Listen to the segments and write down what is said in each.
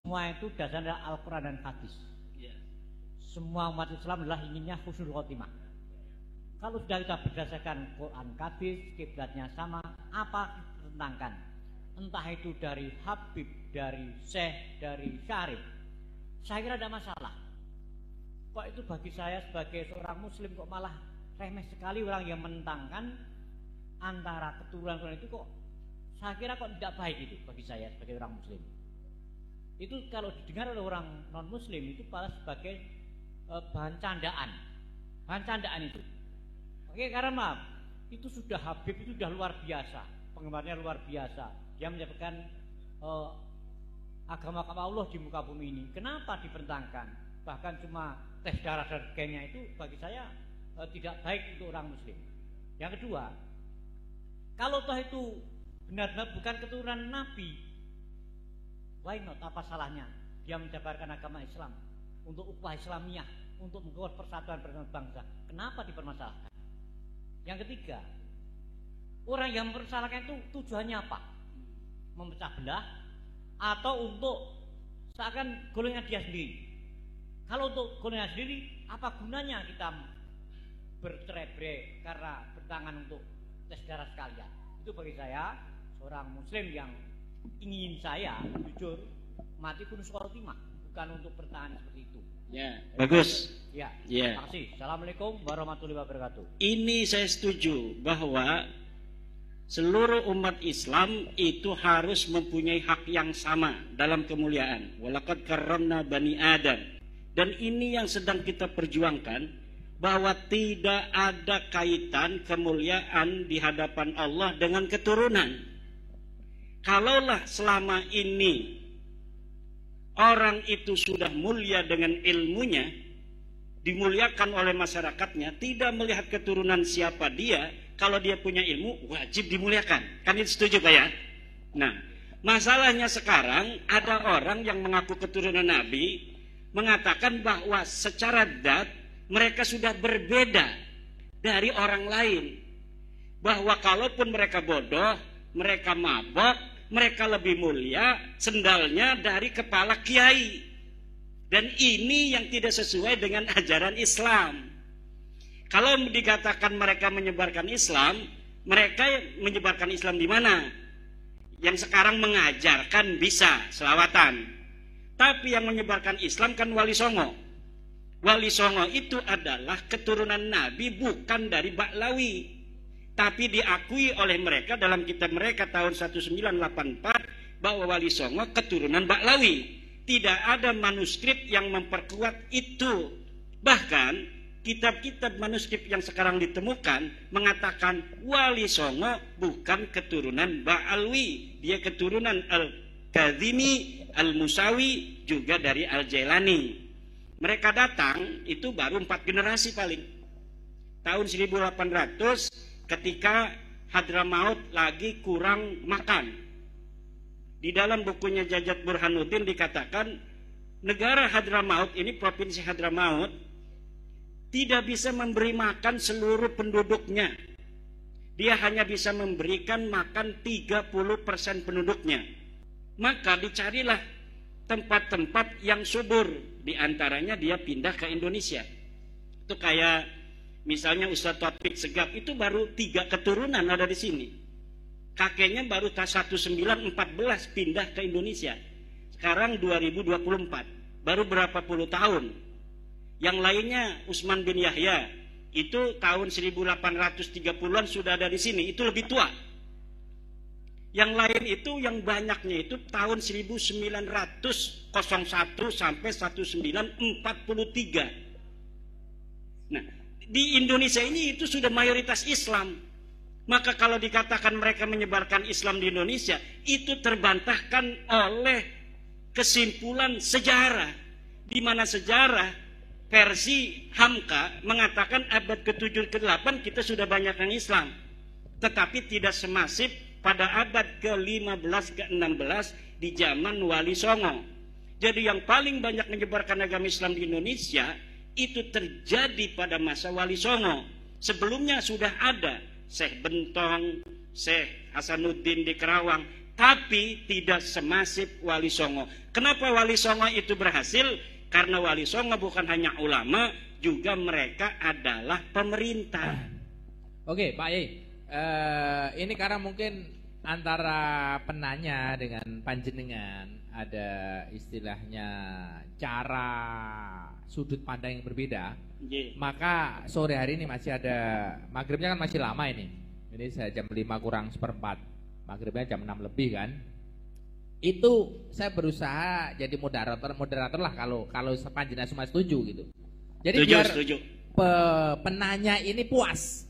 Semua itu dasarnya Al-Quran dan hadis. Semua umat Islam adalah inginnya husnul khotimah. Kalau sudah kita berdasarkan Quran, hadis, kiblatnya sama, apa tentangkan? Entah itu dari Habib, dari Syekh, dari Syarif, saya kira ada masalah. Kok itu bagi saya sebagai seorang muslim kok malah remeh sekali orang yang menentangkan antara keturunan itu, kok saya kira kok tidak baik itu bagi saya sebagai orang muslim. Itu kalau didengar oleh orang non muslim itu malah sebagai bahan candaan itu. Oke, karena maaf, itu sudah Habib, itu sudah luar biasa, penggemarnya luar biasa. Dia menyebabkan agama Allah di muka bumi ini. Kenapa dipertentangkan? Bahkan cuma tes darah dan gengnya itu bagi saya tidak baik untuk orang muslim. Yang kedua, kalau toh itu benar-benar bukan keturunan Nabi, why not? Apa salahnya dia menjabarkan agama Islam untuk ukhuwah Islamiyah, untuk membuat persatuan bangsa? Kenapa dipermasalahkan? Yang ketiga, orang yang mempermasalahkan itu tujuannya apa? Memecah belah atau untuk seakan golongan dia sendiri? Kalau untuk golongan sendiri, apa gunanya kita bercerai-berai karena bertangan untuk tes darah sekalian? Itu bagi saya seorang muslim yang ingin saya jujur mati kunus khotimah, bukan untuk bertahan seperti itu. Ya, bagus. Ya, ya. Terima kasih. Assalamualaikum warahmatullahi wabarakatuh. Ini saya setuju bahwa seluruh umat Islam itu harus mempunyai hak yang sama dalam kemuliaan. Walaqad karramna bani Adam. Dan ini yang sedang kita perjuangkan, bahwa tidak ada kaitan kemuliaan di hadapan Allah dengan keturunan. Kalaulah selama ini orang itu sudah mulia dengan ilmunya, dimuliakan oleh masyarakatnya, tidak melihat keturunan siapa dia, kalau dia punya ilmu wajib dimuliakan. Kan itu setuju Pak ya? Nah, masalahnya sekarang ada orang yang mengaku keturunan Nabi mengatakan bahwa secara zat mereka sudah berbeda dari orang lain, bahwa kalaupun mereka bodoh, mereka mabok, mereka lebih mulia sendalnya dari kepala kiai. Dan ini yang tidak sesuai dengan ajaran Islam. Kalau dikatakan mereka menyebarkan Islam, mereka menyebarkan Islam di mana? Yang sekarang mengajarkan bisa selawatan. Tapi yang menyebarkan Islam kan Wali Songo. Wali Songo itu adalah keturunan Nabi, bukan dari Ba'lawi. Tapi diakui oleh mereka dalam kitab mereka tahun 1984 bahwa Wali Songo keturunan Ba'lawi. Tidak ada manuskrip yang memperkuat itu. Bahkan kitab-kitab manuskrip yang sekarang ditemukan mengatakan Wali Songo bukan keturunan Ba'alwi. Dia keturunan Al-Kazimi, Al-Musawi, juga dari Al-Jailani. Mereka datang itu baru 4 generasi paling. Tahun 1800 ketika Hadramaut lagi kurang makan. Di dalam bukunya Jajat Burhanuddin dikatakan negara Hadramaut ini, provinsi Hadramaut, tidak bisa memberi makan seluruh penduduknya. Dia hanya bisa memberikan makan 30% penduduknya. Maka dicarilah tempat-tempat yang subur. Di antaranya dia pindah ke Indonesia. Itu kayak misalnya Ustadz Taufik Segaf, itu baru 3 keturunan ada di sini. Kakeknya baru 1914 pindah ke Indonesia. Sekarang 2024, baru berapa puluh tahun. Yang lainnya Utsman bin Yahya, itu tahun 1830-an sudah ada di sini, itu lebih tua. Yang lain itu yang banyaknya itu tahun 1901 sampai 1943. Nah, di Indonesia ini itu sudah mayoritas Islam. Maka kalau dikatakan mereka menyebarkan Islam di Indonesia, itu terbantahkan oleh kesimpulan sejarah. Di mana sejarah versi Hamka mengatakan abad ke-7 ke-8 kita sudah banyak yang Islam. Tetapi tidak semasif pada abad ke-15 ke-16 di zaman Wali Songo. Jadi yang paling banyak menyebarkan agama Islam di Indonesia itu terjadi pada masa Wali Songo. Sebelumnya sudah ada Syekh Bentong, Syekh Hasanuddin di Kerawang, tapi tidak semasif Wali Songo. Kenapa Wali Songo itu berhasil? Karena Wali Songo bukan hanya ulama, juga mereka adalah pemerintah. Oke, Pak Yai, ini karena mungkin antara penanya dengan panjenengan ada istilahnya cara sudut pandang yang berbeda. Maka sore hari ini masih ada, maghribnya kan masih lama ini. Ini saya jam 5 kurang seperempat, maghribnya jam 6 lebih kan. Itu saya berusaha jadi moderator lah kalau panjenengan semua setuju gitu. Jadi setuju. Penanya ini puas.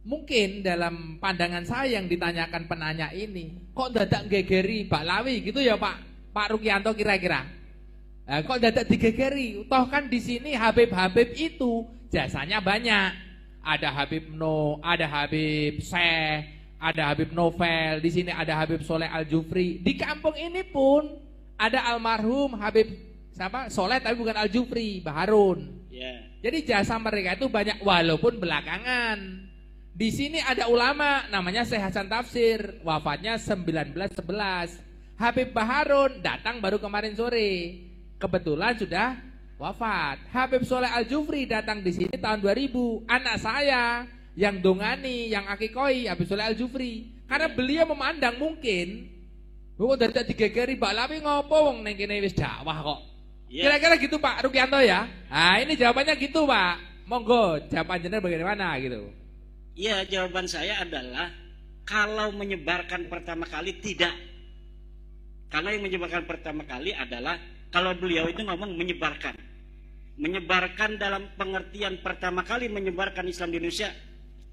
Mungkin dalam pandangan saya yang ditanyakan penanya ini, kok dadak gegeri Baklawi gitu ya Pak Rukianto kira-kira. Nah, kok dadak digegeri? Toh kan di sini Habib itu jasanya banyak. Ada Habib ada Habib Syekh, ada Habib Novel, di sini ada Habib Soleh Al-Jufri. Di kampung ini pun ada almarhum Habib Soleh tapi bukan Al-Jufri, Baharun. Yeah. Jadi jasa mereka itu banyak walaupun belakangan. Di sini ada ulama namanya Syekh Hasan Tafsir, wafatnya 1911. Habib Baharun datang baru kemarin sore, kebetulan sudah wafat. Habib Soleh Al-Jufri datang di sini tahun 2000. Anak saya yang dongani, yang akikoi Habib Soleh Al-Jufri. Karena beliau memandang mungkin, kok dari digegeri Baklawi ngopo wong ning kene wis dakwah kok. Kira-kira gitu Pak Rukianto ya. Nah, ini jawabannya gitu Pak. Monggo jawaban jenengan bagaimana gitu. Ya, jawaban saya adalah kalau menyebarkan pertama kali tidak. Karena yang menyebarkan pertama kali adalah kalau beliau itu ngomong menyebarkan. Menyebarkan dalam pengertian pertama kali menyebarkan Islam di Indonesia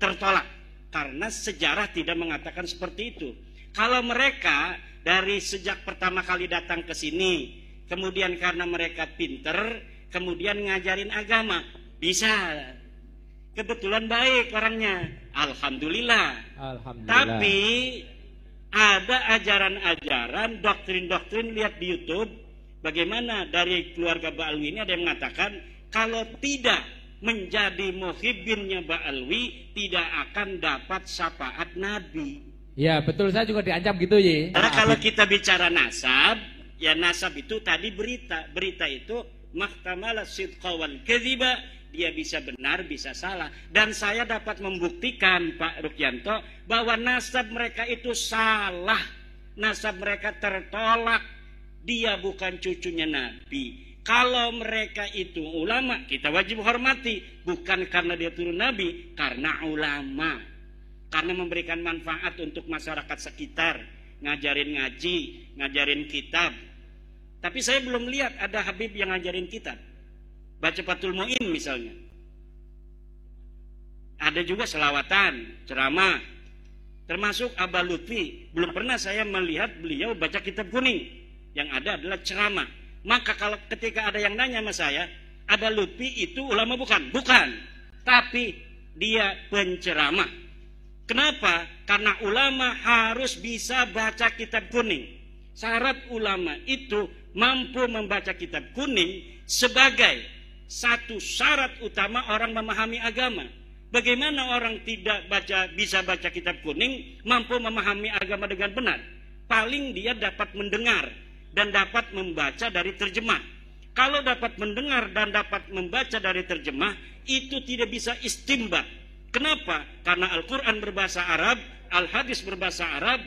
tertolak. Karena sejarah tidak mengatakan seperti itu. Kalau mereka dari sejak pertama kali datang ke sini, kemudian karena mereka pinter, kemudian ngajarin agama, bisa. Kebetulan baik orangnya, alhamdulillah. Tapi ada ajaran-ajaran, doktrin-doktrin, lihat di YouTube, bagaimana dari keluarga Ba'alwi ini ada yang mengatakan kalau tidak menjadi muhibbinnya Ba'alwi tidak akan dapat syafaat Nabi. Ya betul, saya juga diancam gitu ya. Karena kalau kita bicara nasab, ya nasab itu tadi berita itu mahtamala sidqa wal kadhiba. Dia bisa benar, bisa salah. Dan saya dapat membuktikan Pak Rukianto bahwa nasab mereka itu salah. Nasab mereka tertolak. Dia bukan cucunya Nabi. Kalau mereka itu ulama, kita wajib hormati. Bukan karena dia turun Nabi, karena ulama. Karena memberikan manfaat untuk masyarakat sekitar. Ngajarin ngaji, ngajarin kitab. Tapi saya belum lihat ada Habib yang ngajarin kitab. Baca Fathul Mu'in misalnya. Ada juga selawatan, ceramah. Termasuk Abah Lutfi. Belum pernah saya melihat beliau baca kitab kuning. Yang ada adalah ceramah. Maka kalau ketika ada yang nanya sama saya, Abah Lutfi itu ulama bukan? Bukan. Tapi dia penceramah. Kenapa? Karena ulama harus bisa baca kitab kuning. Syarat ulama itu mampu membaca kitab kuning sebagai satu syarat utama orang memahami agama. Bagaimana orang tidak bisa baca kitab kuning mampu memahami agama dengan benar? Paling dia dapat mendengar dan dapat membaca dari terjemah. Kalau dapat mendengar dan dapat membaca dari terjemah, itu tidak bisa istimbat. Kenapa? Karena Al-Quran berbahasa Arab, Al-Hadis berbahasa Arab.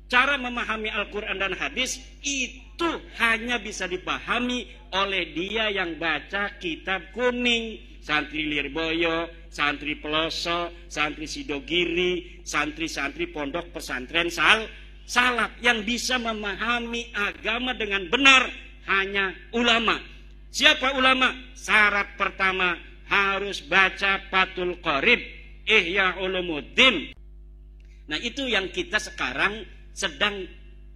Cara memahami Al-Quran dan Hadis itu hanya bisa dipahami oleh dia yang baca kitab kuning. Santri Lirboyo, santri Peloso, santri Sidogiri, santri-santri pondok pesantren salaf. Yang bisa memahami agama dengan benar hanya ulama. Siapa ulama? Syarat pertama harus baca Fathul Qorib, Ihya Ulumuddin. Nah itu yang kita sekarang sedang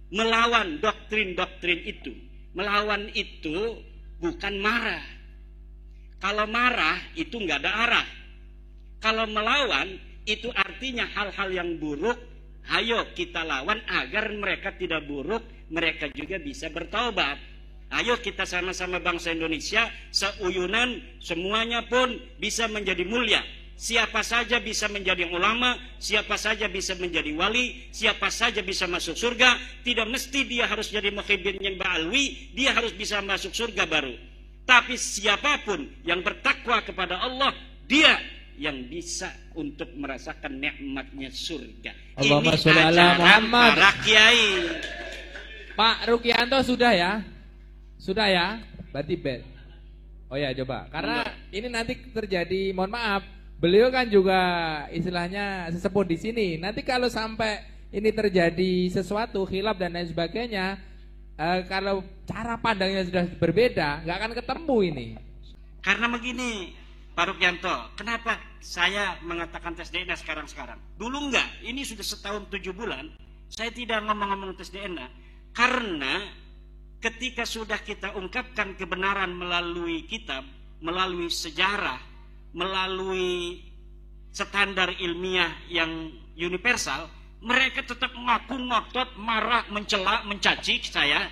melawan doktrin-doktrin itu. Melawan itu bukan marah. Kalau marah itu nggak ada arah. Kalau melawan itu artinya hal-hal yang buruk, ayo kita lawan agar mereka tidak buruk, mereka juga bisa bertaubat. Ayo kita sama-sama bangsa Indonesia seuyunan, semuanya pun bisa menjadi mulia. siapa saja bisa menjadi ulama, siapa saja bisa menjadi wali, siapa saja bisa masuk surga. Tidak mesti dia harus jadi muhibbin yang ba'alwi, dia harus bisa masuk surga baru. Tapi siapapun yang bertakwa kepada Allah, dia yang bisa untuk merasakan nikmatnya surga. Allahumma Ini sholli ala ajaran Muhammad. para kiai. Pak Rukianto sudah ya? Sudah ya? Berarti bed. Oh ya, coba. Karena ini nanti terjadi, mohon maaf, beliau kan juga istilahnya sesepuh di sini. Nanti kalau sampai ini terjadi sesuatu khilaf dan lain sebagainya, kalau cara pandangnya sudah berbeda, nggak akan ketemu ini. Karena begini, Pak Rukianto, kenapa saya mengatakan tes DNA sekarang-sekarang? Dulu enggak, ini sudah setahun 7 bulan, saya tidak ngomong-ngomong tes DNA. Karena ketika sudah kita ungkapkan kebenaran melalui kitab, melalui sejarah, melalui standar ilmiah yang universal, mereka tetap mengaku ngotot, marah, mencela, mencaci saya.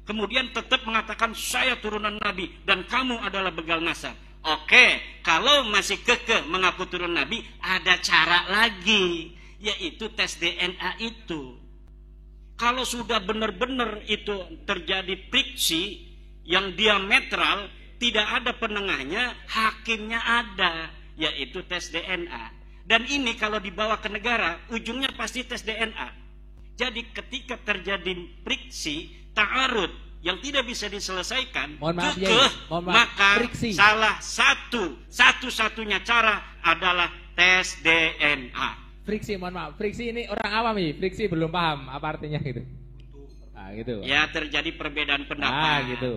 Kemudian tetap mengatakan saya turunan Nabi dan kamu adalah begal nasab. Oke, kalau masih kekeh mengaku turun Nabi, ada cara lagi, yaitu tes DNA itu. Kalau sudah benar-benar itu terjadi friksi yang diametral, tidak ada penengahnya, hakimnya ada, yaitu tes DNA. Dan ini kalau dibawa ke negara, ujungnya pasti tes DNA. Jadi ketika terjadi friksi, ta'arud yang tidak bisa diselesaikan, maka friksi. salah satu-satunya cara adalah tes DNA. Friksi, mohon maaf, friksi ini orang awam nih, friksi belum paham apa artinya gitu. Ah, gitu. Ya terjadi perbedaan pendapat. Ah, gitu.